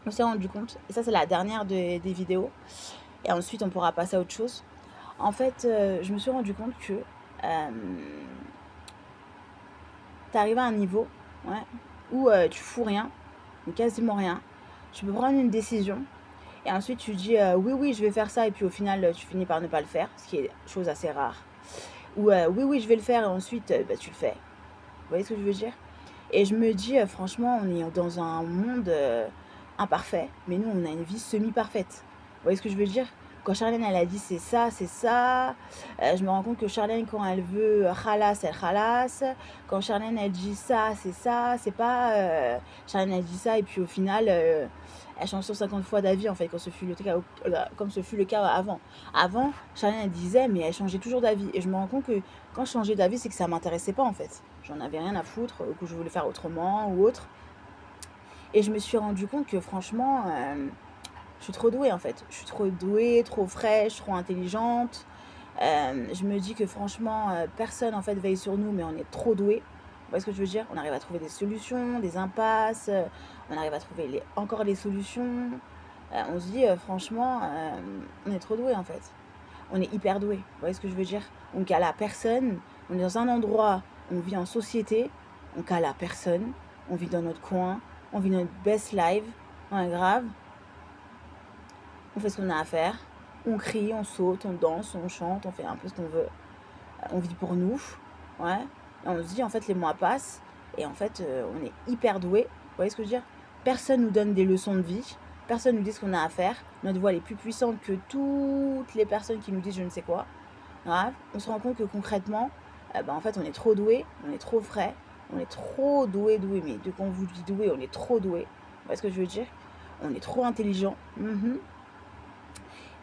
On s'est rendu compte, et ça c'est la dernière des vidéos, et ensuite on pourra passer à autre chose. En fait, je me suis rendu compte que tu arrives à un niveau, ouais, où tu fous rien, ou quasiment rien. Tu peux prendre une décision, et ensuite tu dis oui, oui, je vais faire ça, et puis au final, tu finis par ne pas le faire, ce qui est chose assez rare. Ou oui, oui, je vais le faire, et ensuite, bah, tu le fais. Vous voyez ce que je veux dire? Et je me dis, franchement, on est dans un monde imparfait, mais nous, on a une vie semi-parfaite. Vous voyez ce que je veux dire? Quand Charlène, elle a dit c'est ça, je me rends compte que Charlène, quand elle veut khalas, elle khalas. Quand Charlène, elle dit ça, c'est pas. Charlène, elle dit ça, et puis au final, elle change 150 fois d'avis, en fait, comme ce fut le cas avant. Avant, Charlène, elle disait, mais elle changeait toujours d'avis. Et je me rends compte que quand je changeais d'avis, c'est que ça m'intéressait pas, en fait. J'en avais rien à foutre, que je voulais faire autrement ou autre. Et je me suis rendu compte que franchement, je suis trop douée en fait. Je suis trop douée, trop fraîche, trop intelligente. Je me dis que franchement, personne en fait veille sur nous, mais on est trop doués. Vous voyez ce que je veux dire? On arrive à trouver des solutions, des impasses, on arrive à trouver encore les solutions. On se dit, franchement, on est trop doués en fait. On est hyper doués. Vous voyez ce que je veux dire? On cale à personne. On est dans un endroit, on vit en société, on cale à personne. On vit dans notre coin, on vit notre best life, on est grave. On fait ce qu'on a à faire. On crie, on saute, on danse, on chante, on fait un peu ce qu'on veut. On vit pour nous, ouais. Et on se dit, en fait, les mois passent, et en fait, on est hyper doués. Vous voyez ce que je veux dire? Personne nous donne des leçons de vie. Personne nous dit ce qu'on a à faire. Notre voix est plus puissante que toutes les personnes qui nous disent je ne sais quoi. Grave. On se rend compte que concrètement, en fait, on est trop doué, on est trop frais, on est trop doué. Mais de quand on vous dit doué, on est trop doué. Vous voyez ce que je veux dire? On est trop intelligent.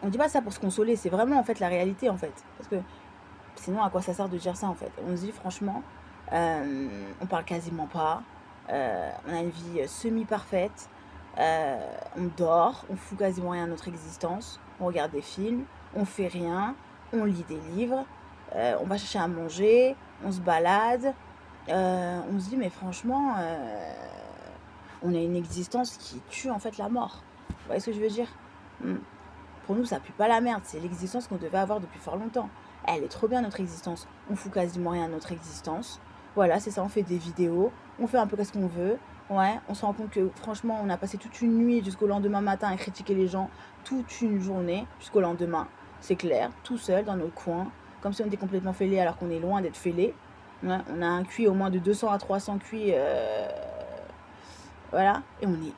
On dit pas ça pour se consoler, c'est vraiment en fait la réalité en fait. Parce que sinon, à quoi ça sert de dire ça en fait? On se dit franchement, on parle quasiment pas, on a une vie semi-parfaite, on dort, on fout quasiment rien à notre existence, on regarde des films, on fait rien, on lit des livres, on va chercher à manger, on se balade, on se dit mais franchement, on a une existence qui tue en fait la mort. Vous voyez ce que je veux dire? Pour nous, ça pue pas la merde, c'est l'existence qu'on devait avoir depuis fort longtemps. Elle est trop bien notre existence, on fout quasiment rien à notre existence. Voilà, c'est ça, on fait des vidéos, on fait un peu ce qu'on veut. Ouais, on se rend compte que franchement, on a passé toute une nuit jusqu'au lendemain matin à critiquer les gens, toute une journée jusqu'au lendemain. C'est clair, tout seul dans notre coin, comme si on était complètement fêlés alors qu'on est loin d'être fêlés. Ouais, on a un QI au moins de 200 à 300 QI, voilà, et on est